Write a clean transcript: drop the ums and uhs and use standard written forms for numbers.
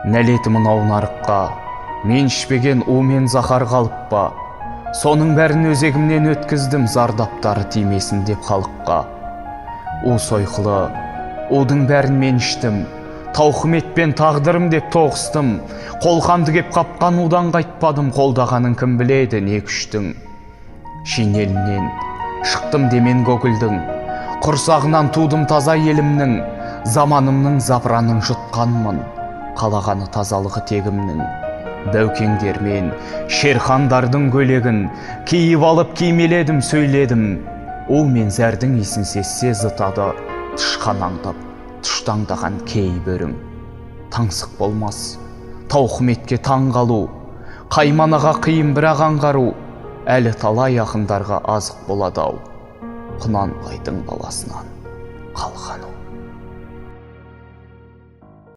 Нәлеті мынау нарыққа, мен ішпеген у мен захар қалып па? Соның бәрін өзегімнен өткіздім, зардаптары тимесін деп халыққа. У сойқылы, удың бәрін мен іштім, тауқыметпен тағдырым деп тоғыстым. Қолқамды кеп қапқан удан қайтпадым, қолдағанын кім біледі не күштің. Шинелінен шықтым демен көгілдің, құрсағынан тудым таза елімнің. Заманымның запыранын жұтқанмын, қалағаны тазалығы тегімнің. Бәукеңдермен шерхандардың көлегін киіп алып кимеледім, сөйледім. У мен зәрдің исін сезсе зытады, тышқан аңдап тұштаңдаған кейбірің. Таңсық болмас тауқыметке таң қалу, қайманаға қиын бірақ аңғару, әлі талай ақындарға азық болады ау, Құнанбайдың баласынан қалған.